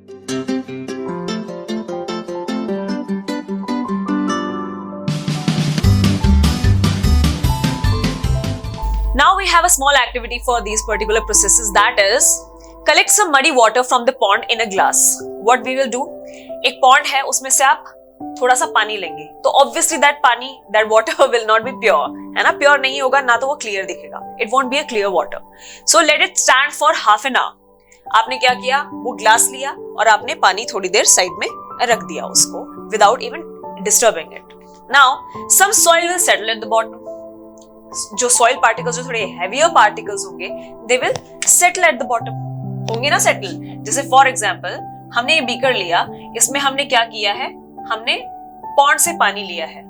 Now we have a small activity for these particular processes, that is collect some muddy water from the pond in a glass. What we will do, एक pond है, उसमें से आप थोड़ा सा पानी लेंगे, तो obviously that water will not be pure, है ना? Pure नहीं होगा, ना तो वो clear दिखेगा. It won't be a clear water. So let it stand for half an hour. आपने क्या किया, वो ग्लास लिया और आपने पानी थोड़ी देर साइड में रख दिया उसको, without even disturbing it. Now some soil will settle at the bottom. जो सॉइल पार्टिकल्स, जो थोड़े हेवियर पार्टिकल्स होंगे, they will settle at the bottom, होंगे ना सेटल. जैसे फॉर एग्जांपल हमने ये बीकर लिया, इसमें हमने क्या किया है, हमने पॉन्ड से पानी लिया है.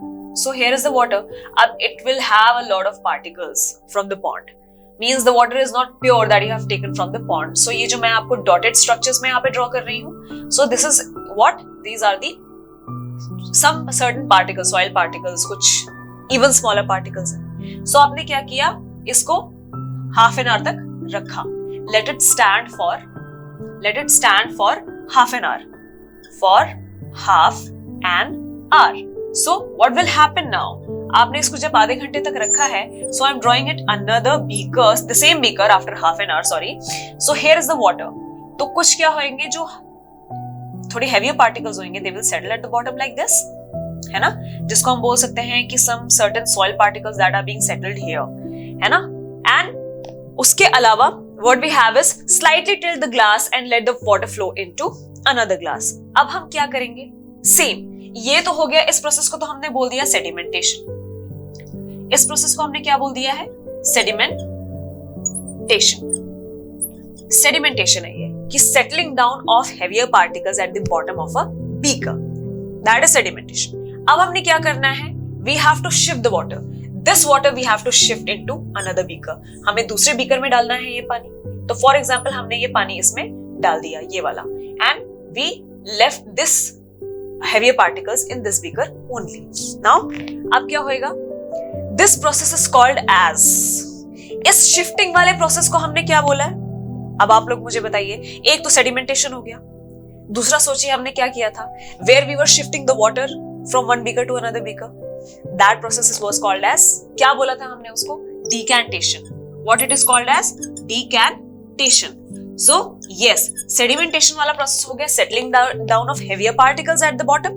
So here is the water. अब it will have a lot of particles from the pond, means the water is not pure that you have taken from the pond. So ये जो मैं आपको डॉटेड स्ट्रक्चर्स में यहाँ पे draw कर रही हूँ, so this is what, these are the some certain particles, soil particles, कुछ इवन स्मॉलर पार्टिकल्स हैं. सो आपने क्या किया, इसको हाफ एन आवर तक रखा. Let it stand for half an hour, so what will happen now, आपने इसको जब आधे घंटे तक रखा है, so I am drawing it another beaker, the same beaker after half an hour, sorry. So here is the water. तो कुछ क्या होंगे, जो थोड़े हेवियर पार्टिकल्स होंगे, they will settle at the bottom like this, है ना? जिसको हम बोल सकते हैं कि some certain soil particles that are being settled here, है ना? And उसके अलावा what we have is slightly tilt the glass and let the water flow into another glass. अब हम क्या करेंगे, सेम. ये तो हो गया, इस प्रोसेस को तो हमने बोल दिया सेडिमेंटेशन. इस प्रोसेस को हमने क्या बोल दिया है, सेडिमेंटेशन. सेडिमेंटेशन है ये कि settling down of heavier particles at the bottom of a beaker. That is sedimentation. अब हमने क्या करना है, we have to shift the water. This water we have to shift into another beaker. हमें दूसरे बीकर में डालना है ये पानी. तो फॉर एग्जाम्पल हमने ये पानी इसमें डाल दिया, ये वाला, and we left this heavier particles in this beaker only. Now अब क्या होएगा, this process is called as, इस शिफ्टिंग वाले प्रोसेस को हमने क्या बोला है, अब आप लोग मुझे बताइए. एक तो सेडिमेंटेशन हो गया, दूसरा सोचिए हमने क्या किया था, where we were shifting the water from one beaker to another beaker. That process was called as, क्या बोला था हमने उसको, decantation. What it is called as, decantation. So yes, sedimentation वाला process हो गया, settling down of heavier particles at the bottom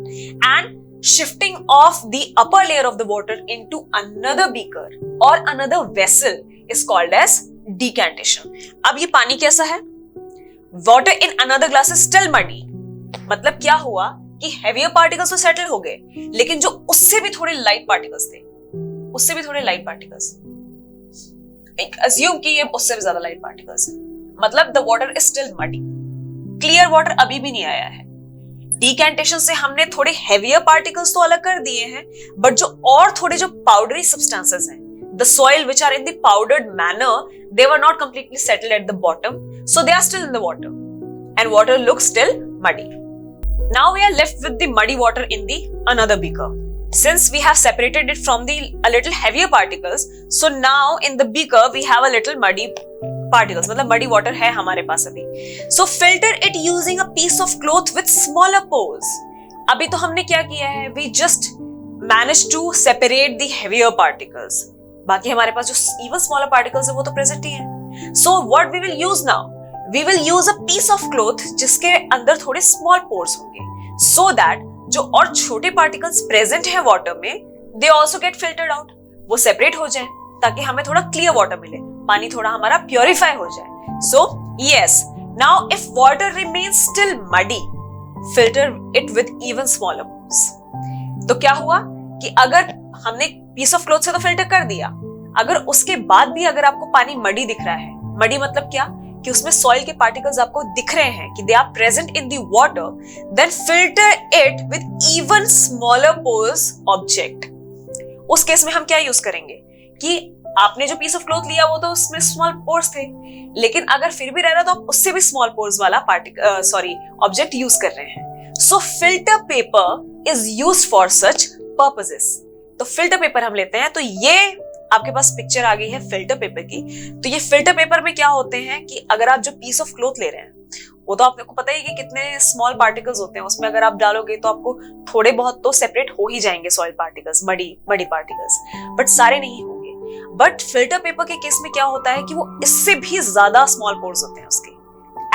and shifting of the upper layer of the water into another beaker or another vessel is called as decantation. अब ये पानी कैसा है, water in another glass is still muddy. मतलब क्या हुआ कि heavier particles तो सेटल हो गए, लेकिन जो उससे भी थोड़े लाइट पार्टिकल्स थे, अज्यूम कि ये उससे भी ज्यादा लाइट पार्टिकल्स है, मतलब the water is still muddy. Clear water अभी भी नहीं आया है. डिकैंटेशन से हमने थोड़े हेवियर पार्टिकल्स तो अलग कर दिए हैं, बट जो और थोड़े जो पाउडरी सब्सटेंसेस हैं, the soil which are in the powdered manner, they were not completely settled at the bottom, so they are still in the water and water looks still muddy. Now we are left with the muddy water in the another beaker. Since we have separated it from the a little heavier particles, so now in the beaker we have a little muddy particles. मतलब muddy water है हमारे पास अभी. So filter it using a piece of cloth with smaller pores. अभी तो हमने क्या किया है, we just managed to separate the heavier particles. बाकी हमारे पास जो even smaller particles है वो तो present ही है. So what we will use now? We will use a piece of cloth जिसके अंदर थोड़े small pores होंगे, so that जो और छोटे particles present है water में, they also get filtered out. वो separate हो जाए ताकि हमें थोड़ा clear water मिले, पानी थोड़ा हमारा purify हो जाए. So yes, now if water remains still muddy, filter it with even smaller pores. तो क्या हुआ कि अगर हमने piece of cloth से तो filter कर दिया, अगर उसके बाद भी अगर आपको पानी muddy दिख रहा है, muddy मतलब क्या कि उसमें सॉइल के पार्टिकल्स आपको दिख रहे हैं कि they are present in the water, then filter it with even smaller pores object. उस केस में हम क्या यूज करेंगे कि आपने जो पीस ऑफ क्लॉथ लिया वो तो उसमें स्मॉल पोर्स थे, लेकिन अगर फिर भी रह रहा तो आप उससे भी स्मॉल पोर्स वाला ऑब्जेक्ट यूज कर रहे हैं. So filter paper is used for such purposes. तो फिल्टर पेपर हम लेते हैं, तो ये आपके पास पिक्चर आ गई है फिल्टर पेपर की. तो ये फिल्टर पेपर में क्या होते हैं कि अगर आप जो पीस ऑफ क्लॉथ ले रहे हैं वो तो आपको पता ही कि कितने स्मॉल पार्टिकल्स होते हैं, उसमें अगर आप डालोगे तो आपको थोड़े बहुत तो सेपरेट हो ही जाएंगे soil particles, muddy particles, but सारे नहीं होंगे। बट फिल्टर पेपर के केस में क्या होता है कि वो इससे भी ज्यादा स्मॉल पोर्स होते हैं उसके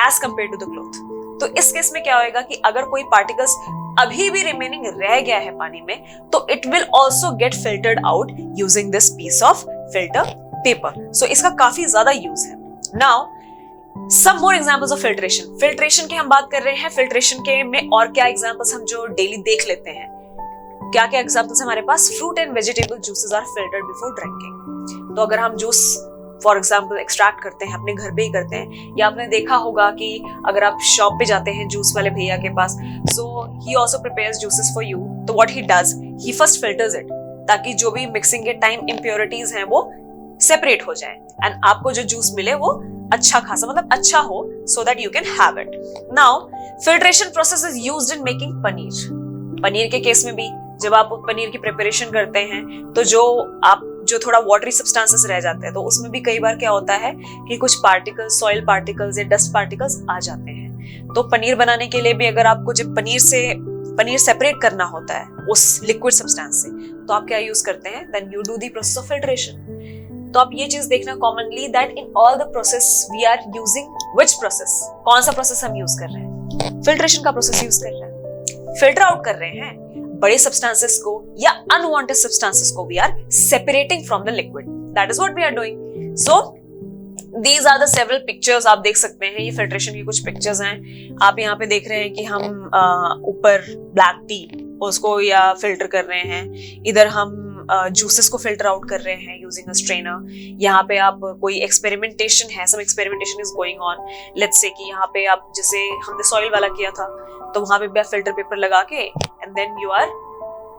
as compared to the cloth. तो इस केस में क्या होएगा कि अगर कोई पार्टिकल्स अभी भी रिमेनिंग रह गया है पानी में, तो it will also get filtered out using this piece of filter paper. So इसका काफी ज्यादा यूज है। Now some more examples of filtration. Filtration की हम बात कर रहे हैं, फिल्ट्रेशन के में और क्या एग्जांपल्स हम जो डेली देख लेते हैं, क्या क्या एग्जांपल्स हमारे पास? Fruit and vegetable juices are filtered before drinking. तो अगर हम जूस फॉर एग्जाम्पल एक्सट्रैक्ट करते हैं, अपने घर पे ही करते हैं, या आपने देखा होगा कि अगर आप शॉप पे जाते हैं जूस वाले भैया के पास, so he also prepares juices for you. तो what he does, he first filters it, ताकि जो भी मिक्सिंग के टाइम इम्प्योरिटीज हैं वो सेपरेट हो जाए एंड आपको जो जूस मिले वो अच्छा खासा, मतलब अच्छा हो, so that you can have it. Now filtration process is used in making paneer. Paneer के केस में भी जब आप पनीर की प्रिपरेशन करते हैं तो जो थोड़ा वाटरी सब्सटेंसेस रह जाते हैं, तो उसमें भी कई बार क्या होता है कि कुछ पार्टिकल्स, सॉइल पार्टिकल्स या डस्ट पार्टिकल्स आ जाते हैं। तो पनीर बनाने के लिए भी अगर आपको जब पनीर सेपरेट करना होता है उस लिक्विड सब्सटेंस से, तो आप क्या यूज करते हैं? Then you do the process of filtration. तो आप ये चीज देखना commonly that in all the process we are using which process, कौन सा प्रोसेस हम यूज कर रहे हैं? फिल्ट्रेशन का प्रोसेस यूज कर रहे हैं, फिल्टर आउट कर रहे हैं बड़े सब्सटेंसेस को या अनवांटेड सब्सटेंसेस को we are separating from the liquid. That is what we are doing. So these are the several pictures आप देख सकते हैं, ये फिल्ट्रेशन की कुछ पिक्चर्स हैं। आप यहाँ पे देख रहे हैं कि हम ऊपर ब्लैक टी उसको या फिल्टर कर रहे हैं, इधर हम जूसेस को फिल्टर आउट कर रहे हैं यूजिंग अ स्ट्रेनर। यहाँ पे आप कोई एक्सपेरिमेंटेशन है, some experimentation is going on. Let's say कि यहाँ पे आप जैसे हमने सॉइल वाला किया था, तो वहां पे भी आप फिल्टर पेपर लगा के and then you are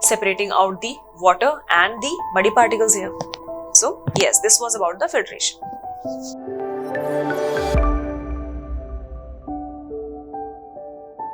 separating out the water and the muddy particles here. So yes, this was about the filtration.